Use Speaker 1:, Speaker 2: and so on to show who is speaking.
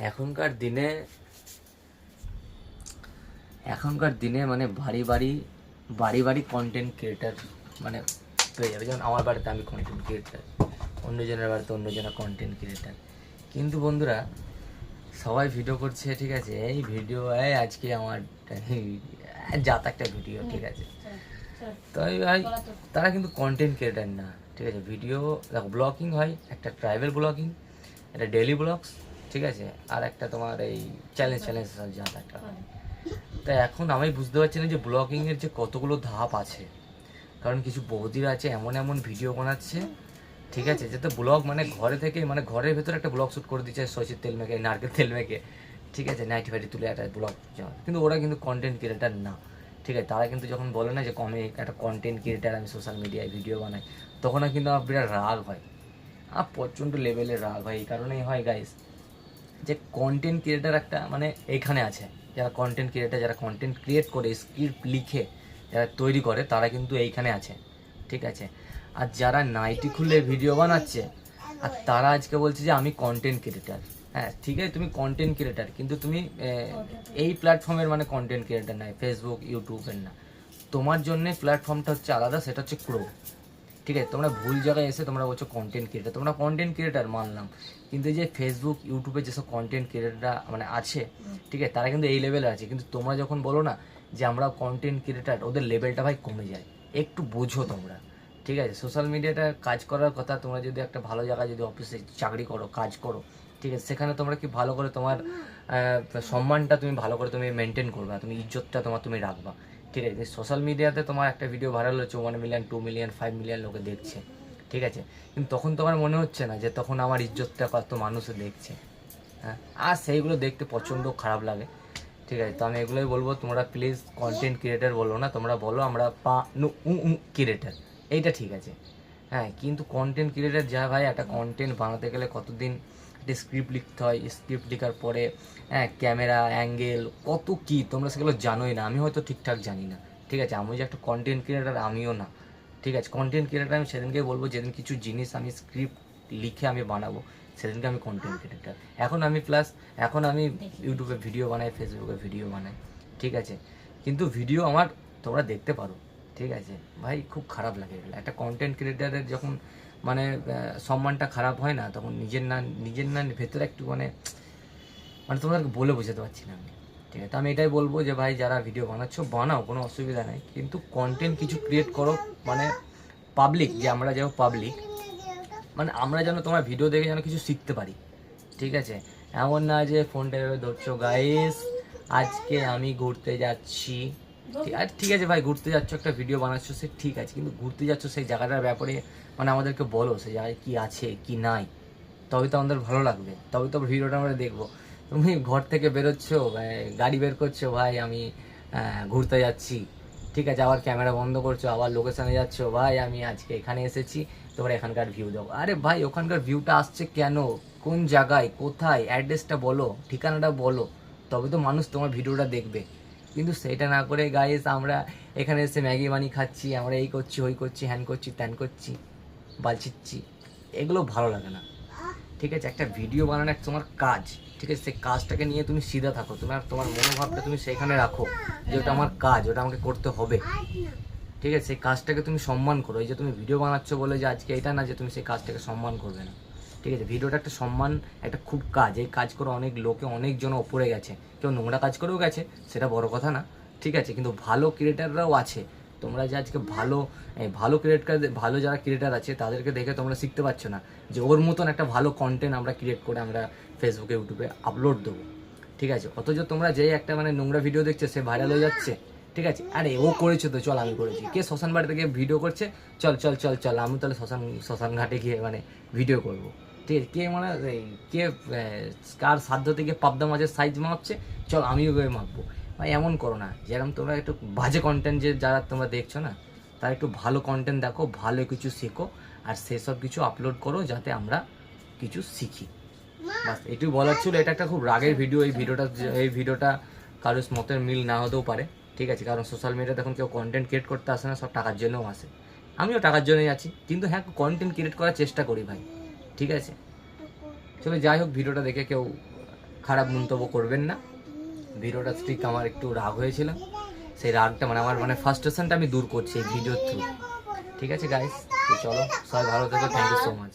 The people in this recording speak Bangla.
Speaker 1: এখনকার দিনে মানে বাড়ি বাড়ি কন্টেন্ট ক্রিয়েটার মানে পেয়ে যাবে। যেমন আমার বাড়িতে আমি কন্টেন্ট ক্রিয়েটার, অন্যজনের বাড়িতে অন্যজনের কন্টেন্ট ক্রিয়েটার। কিন্তু বন্ধুরা সবাই ভিডিও করছে, ঠিক আছে, এই ভিডিও আজকে আমার যাত একটা ভিডিও, ঠিক আছে, তাই ভাই তারা কিন্তু কন্টেন্ট ক্রিয়েটার না, ঠিক আছে। ভিডিও দেখো, ব্লগিং হয় একটা ট্রাইবেল ব্লগিং, একটা ডেইলি ব্লগস, ঠিক আছে, আর একটা তোমার এই চ্যালেঞ্জ যা একটা হয়। তাই এখন আমি বুঝতে পারছি না যে ব্লগিংয়ের যে কতগুলো ধাপ আছে। কারণ কিছু বৌদিরা আছে এমন এমন ভিডিও বানাচ্ছে, ঠিক আছে, যাতে ব্লগ মানে ঘরে থেকে মানে ঘরের ভেতরে একটা ব্লগ শ্যুট করে দিচ্ছে সরষের তেল মেখে, নারকেল তেল মেখে, ঠিক আছে, নাইটি ফাইটি তুলে একটা ব্লগ। কিন্তু ওরা কিন্তু কন্টেন্ট ক্রিয়েটার না, ঠিক আছে। তারা কিন্তু যখন বলে না যে আমি একটা কন্টেন্ট ক্রিয়েটার, আমি সোশ্যাল মিডিয়ায় ভিডিও বানাই, তখন কিন্তু আমার বিরাট রাগ হয়, প্রচণ্ড লেভেলের রাগ হয়। এই কারণেই হয় গাইস, যে কন্টেন্ট ক্রিয়েটার একটা মানে এখানে আছে, যারা কন্টেন্ট ক্রিয়েটার, যারা কন্টেন্ট ক্রিয়েট করে স্ক্রিপ্ট লিখে যারা তৈরি করে, তারা কিন্তু এইখানে আছে, ঠিক আছে। আর যারা নাইটি খুলে ভিডিও বানাচ্ছে আর তারা আজকে বলছে যে আমি কন্টেন্ট ক্রিয়েটার। হ্যাঁ ঠিক আছে, তুমি কন্টেন্ট ক্রিয়েটার, কিন্তু তুমি এই প্ল্যাটফর্মের মানে কন্টেন্ট ক্রিয়েটার নয়, ফেসবুক ইউটিউবের না। তোমার জন্য প্ল্যাটফর্মটা হচ্ছে আলাদা, সেটা হচ্ছে ক্রো, ঠিক আছে। তোমরা ভুল জায়গায় এসে তোমরা বলছো কন্টেন্ট ক্রিয়েটার, তোমরা কন্টেন্ট ক্রিয়েটার মানলাম, কিন্তু যে ফেসবুক ইউটিউবে যেসব কন্টেন্ট ক্রিয়েটাররা মানে আছে, ঠিক আছে, তারা কিন্তু এই লেভেলে আছে। কিন্তু তোমরা যখন বলো না যে আমরা কন্টেন্ট ক্রিয়েটার, ওদের লেভেলটা ভাই কমে যায়। একটু বোঝো তোমরা, ঠিক আছে। সোশ্যাল মিডিয়াটা কাজ করার কথা, তোমরা যদি একটা ভালো জায়গায় যদি অফিসে চাকরি করো, কাজ করো, ঠিক আছে, সেখানে তোমরা কি ভালো করে তোমার সম্মানটা তুমি ভালো করে তুমি মেনটেন করবা, তুমি ইজ্জতটা তুমি রাখবা, ঠিক আছে। সোশ্যাল মিডিয়াতে তোমার একটা ভিডিও ভাইরাল হচ্ছে, 1 মিলিয়ন 2 মিলিয়ন 5 মিলিয়ন লোকে দেখছে, ঠিক আছে, কিন্তু তখন তোমার মনে হচ্ছে না যে তখন আমার ইজ্জতটা কত মানুষে দেখছে, হ্যাঁ। আর সেইগুলো দেখতে প্রচণ্ড খারাপ লাগে, ঠিক আছে। তো আমি এগুলোই বলবো, তোমরা প্লিজ কন্টেন্ট ক্রিয়েটার বলো না, তোমরা বলো আমরা ক্রিয়েটার, এইটা ঠিক আছে, হ্যাঁ। কিন্তু কন্টেন্ট ক্রিয়েটার যা ভাই, একটা কন্টেন্ট বানাতে গেলে কতদিন একটা স্ক্রিপ্ট লিখতে হয়, স্ক্রিপ্ট লেখার পরে হ্যাঁ ক্যামেরা অ্যাঙ্গেল কত কি, তোমরা সেগুলো জানোই না, আমি হয়তো ঠিকঠাক জানি না, ঠিক আছে। আমি যে একটা কন্টেন্ট ক্রিয়েটার আমিও না, ঠিক আছে। কন্টেন্ট ক্রিয়েটার আমি সেদিনকে বলবো যেদিন কিছু জিনিস আমি স্ক্রিপ্ট লিখে আমি বানাবো, সেদিনকে আমি কন্টেন্ট ক্রিয়েটার। এখন আমি ইউটিউবে ভিডিও বানাই, ফেসবুকে ভিডিও বানাই, ঠিক আছে, কিন্তু ভিডিও আমার তোমরা দেখতে পারো, ঠিক আছে। ভাই খুব খারাপ লাগে এগুলো, একটা কন্টেন্ট ক্রিয়েটারের যখন মানে সম্মানটা খারাপ হয় না, তখন নিজের না ভেতরে একটু মানে মানে তোমাদেরকে বলে বোঝাতে পারছি না আমি, ঠিক আছে। তো আমি এটাই বলবো যে ভাই যারা ভিডিও বানাচ্ছো বানাও, কোনো অসুবিধা নেই, কিন্তু কন্টেন্ট কিছু ক্রিয়েট করো, মানে পাবলিক, যে আমরা যেন পাবলিক মানে আমরা যেন তোমার ভিডিও দেখে যেন কিছু শিখতে পারি, ঠিক আছে। এমন না যে ফোনটা এভাবে ধরছো, গাইস আজকে আমি ঘুরতে যাচ্ছি, ঠিক আছে ভাই, ঘুরতে যাচ্ছ, একটা ভিডিও বানাচ্ছো, সে ঠিক আছে, কিন্তু ঘুরতে যাচ্ছ সেই জায়গাটার ব্যাপারে মানে আমাদেরকে বলো, সেই জায়গায় কী আছে কি নাই, তবে তো আমাদের ভালো লাগবে, তবে তো ভিডিওটা আমরা দেখবো। তুমি ঘর থেকে বেরোচ্ছো, গাড়ি বের করছো, ভাই আমি ঘুরতে যাচ্ছি, ঠিক আছে, আবার ক্যামেরা বন্ধ করছো, আবার লোকেশনে যাচ্ছো, ভাই আমি আজকে এখানে এসেছি, তোমরা এখানকার ভিউ দাও। আরে ভাই ওখানকার ভিউটা আসছে কেন, কোন জায়গায়, কোথায়, অ্যাড্রেসটা বলো, ঠিকানাটা বলো, তবে তো মানুষ তোমার ভিডিওটা দেখবে। কিন্তু সেটা না করে গাইস আমরা এখানে এসে ম্যাগি বানিয়ে খাচ্ছি, আমরা এই করছি ওই করছি, হ্যান করছি ত্যান করছি, বালছিচ্ছি, এগুলো ভালো লাগে না, ঠিক আছে। একটা ভিডিও বানানো একটা তোমার কাজ, ঠিক আছে, সেই কাজটাকে নিয়ে তুমি সিধা থাকো, তোমার মনোভাবটা তুমি সেখানে রাখো যে ওটা আমার কাজ, ওটা আমাকে করতে হবে, ঠিক আছে। সেই কাজটাকে তুমি সম্মান করো। এই যে তুমি ভিডিও বানাচ্ছো বলে যে আজকে এটা না যে তুমি সেই কাজটাকে সম্মান করবে না, ঠিক আছে। ভিডিওটা একটা সম্মান, একটা খুব কাজ, এই কাজ করে অনেক লোকে অনেকজন ওপরে গেছে, কেউ নোংরা কাজ করেও গেছে, সেটা বড় কথা না, ঠিক আছে, কিন্তু ভালো ক্রিয়েটাররাও আছে। তোমরা যে আজকে ভালো যারা ক্রিয়েটার আছে তাদেরকে দেখে তোমরা শিখতে পারছো না যে ওর মতন একটা ভালো কন্টেন্ট আমরা ক্রিয়েট করে আমরা ফেসবুকে ইউটিউবে আপলোড দেবো, ঠিক আছে। অথচ তোমরা যেই একটা মানে নোংরা ভিডিও দেখছো, সে ভাইরাল হয়ে যাচ্ছে, ঠিক আছে, আরে ও করেছে তো চল আমি করেছি, কে শ্মশান বাড়িতে গিয়ে ভিডিও করছে, চল চল চল চল আমি তাহলে শ্মশান ঘাটে গিয়ে মানে ভিডিও করব, ঠিক আছে। কে মানে কে কার সাধ্য থেকে পাবদা মাছের সাইজ মাপছে, চল আমিও গিয়ে মাপবো। ভাই এমন করো না, যেরকম তোমরা একটু বাজে কন্টেন্ট যে যারা তোমরা দেখছো না, তারা একটু ভালো কন্টেন্ট দেখো, ভালো কিছু শেখো, আর সেসব কিছু আপলোড করো যাতে আমরা কিছু শিখি। বাস এটুকু বলার ছিল। এটা একটা খুব রাগের ভিডিও, এই ভিডিওটা কারোর মতের মিল না হতেও পারে, ঠিক আছে, কারণ সোশ্যাল মিডিয়াতে এখন কেউ কন্টেন্ট ক্রিয়েট করতে আসে না, সব টাকার জন্যও আসে, আমিও টাকার জন্যই আছি, কিন্তু হ্যাঁ কন্টেন্ট ক্রিয়েট করার চেষ্টা করি ভাই, ঠিক আছে। চলো যাই হোক, ভিডিওটা দেখে কেউ খারাপ মন্তব্য করবেন না। ভিডিওটা ঠিক আমার একটু রাগ হয়েছিল, সেই রাগটা মানে আমার মানে ফার্স্ট্রেশনটা আমি দূর করছি এই ভিডিওর থ্রু। ঠিক আছে গাইস, তো চলো সবাই ভালো থেকো, থ্যাংক ইউ সো মাচ।